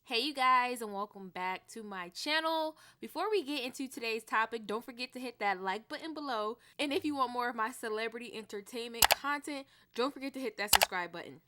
Hey you guys, and welcome back to my channel. Before we get into today's topic, don't forget to hit that like button below. And if you want more of my celebrity entertainment content, don't forget to hit that subscribe button.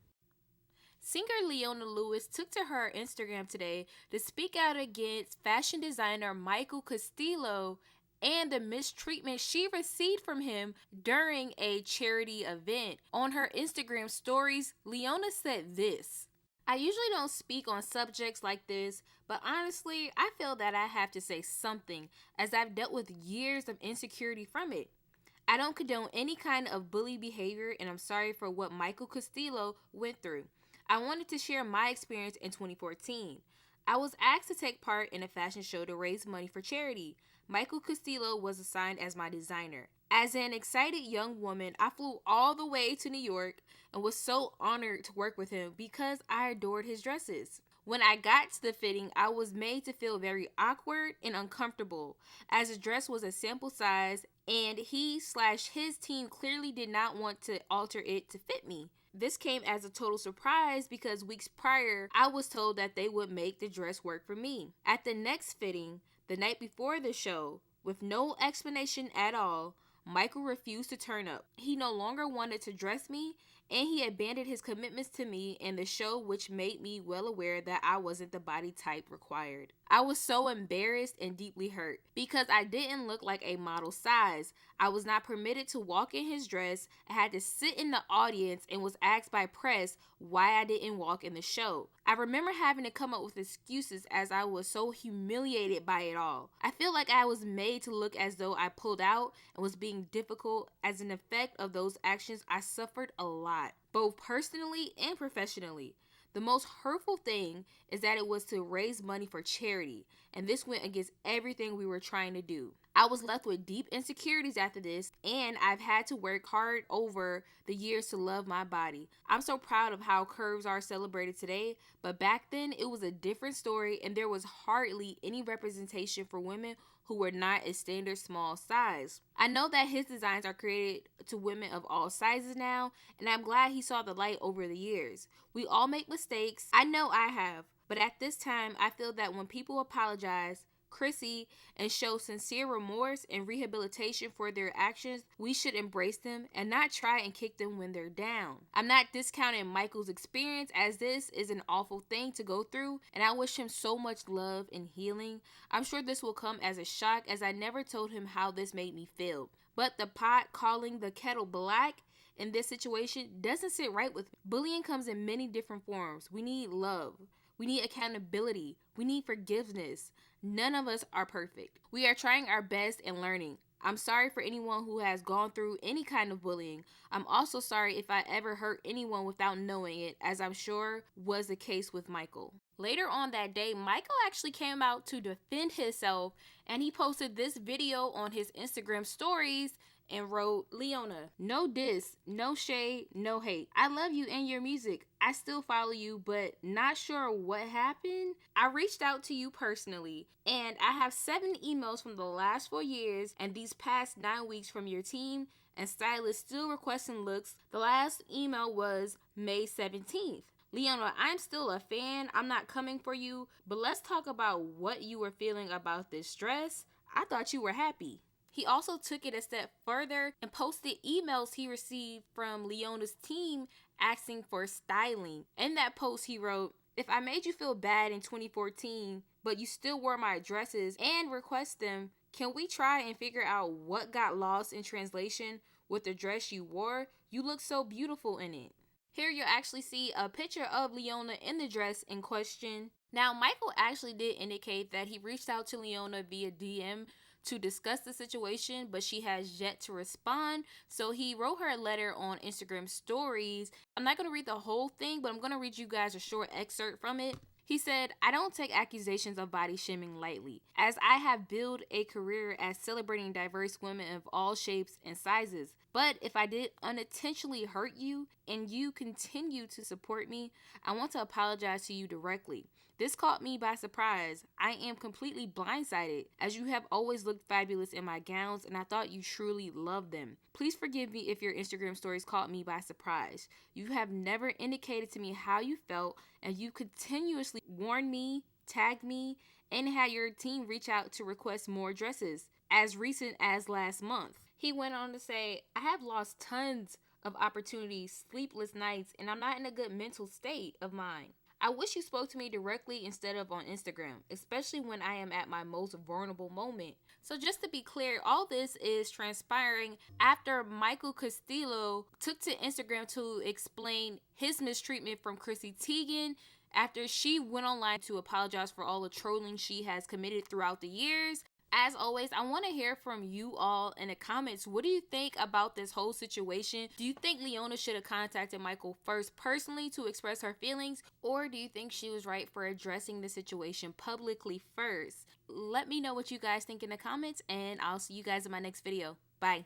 Singer Leona Lewis took to her Instagram today to speak out against fashion designer Michael Costello and the mistreatment she received from him during a charity event. On her Instagram stories, Leona said this: "I usually don't speak on subjects like this, but honestly, I feel that I have to say something as I've dealt with years of insecurity from it. I don't condone any kind of bully behavior, and I'm sorry for what Michael Costello went through. I wanted to share my experience in 2014. I was asked to take part in a fashion show to raise money for charity. Michael Costello was assigned as my designer. As an excited young woman, I flew all the way to New York and was so honored to work with him because I adored his dresses. When I got to the fitting, I was made to feel very awkward and uncomfortable, as the dress was a sample size and he/his team clearly did not want to alter it to fit me. This came as a total surprise because weeks prior, I was told that they would make the dress work for me. At the next fitting, the night before the show, with no explanation at all, Michael refused to turn up. He no longer wanted to dress me, and he abandoned his commitments to me and the show, which made me well aware that I wasn't the body type required. I was so embarrassed and deeply hurt because I didn't look like a model size. I was not permitted to walk in his dress. I had to sit in the audience and was asked by press why I didn't walk in the show. I remember having to come up with excuses as I was so humiliated by it all. I feel like I was made to look as though I pulled out and was being difficult. As an effect of those actions, I suffered a lot, both personally and professionally. The most hurtful thing is that it was to raise money for charity, and this went against everything we were trying to do. I was left with deep insecurities after this, and I've had to work hard over the years to love my body. I'm so proud of how curves are celebrated today, but back then it was a different story, and there was hardly any representation for women who were not a standard small size. I know that his designs are created to women of all sizes now, and I'm glad he saw the light over the years. We all make mistakes. I know I have. But at this time, I feel that when people apologize, Chrissy, and show sincere remorse and rehabilitation for their actions, we should embrace them and not try and kick them when they're down. I'm not discounting Michael's experience, as this is an awful thing to go through, and I wish him so much love and healing. I'm sure this will come as a shock, as I never told him how this made me feel. But the pot calling the kettle black in this situation doesn't sit right with me. Bullying comes in many different forms. We need love. We need accountability. We need forgiveness. None of us are perfect. We are trying our best and learning. I'm sorry for anyone who has gone through any kind of bullying. I'm also sorry if I ever hurt anyone without knowing it, as I'm sure was the case with Michael." Later on that day, Michael actually came out to defend himself, and he posted this video on his Instagram stories and wrote, "Leona, no diss, no shade, no hate. I love you and your music. I still follow you, but not sure what happened. I reached out to you personally, and I have 7 emails from the last 4 years and these past 9 weeks from your team and stylists still requesting looks. The last email was May 17th. Leona, I'm still a fan. I'm not coming for you, but let's talk about what you were feeling about this dress. I thought you were happy." He also took it a step further and posted emails he received from Leona's team asking for styling. In that post, he wrote, "If I made you feel bad in 2014, but you still wore my dresses and request them, can we try and figure out what got lost in translation with the dress you wore? You look so beautiful in it." Here you'll actually see a picture of Leona in the dress in question. Now, Michael actually did indicate that he reached out to Leona via DM to discuss the situation, but she has yet to respond. So he wrote her a letter on Instagram stories. I'm not going to read the whole thing, but I'm going to read you guys a short excerpt from it. He said, "I don't take accusations of body shaming lightly, as I have built a career as celebrating diverse women of all shapes and sizes. But if I did unintentionally hurt you and you continue to support me, I want to apologize to you directly. This caught me by surprise. I am completely blindsided, as you have always looked fabulous in my gowns and I thought you truly loved them. Please forgive me if your Instagram stories caught me by surprise. You have never indicated to me how you felt, and you continuously warned me, tagged me, and had your team reach out to request more dresses as recent as last month. He went on to say, I have lost tons of opportunities, sleepless nights, and I'm not in a good mental state of mind. I wish you spoke to me directly instead of on Instagram, especially when I am at my most vulnerable moment. So just to be clear, all this is transpiring after Michael Costello took to Instagram to explain his mistreatment from Chrissy Teigen after she went online to apologize for all the trolling she has committed throughout the years. As always, I want to hear from you all in the comments. What do you think about this whole situation? Do you think Leona should have contacted Michael first personally to express her feelings? Or do you think she was right for addressing the situation publicly first? Let me know what you guys think in the comments, and I'll see you guys in my next video. Bye.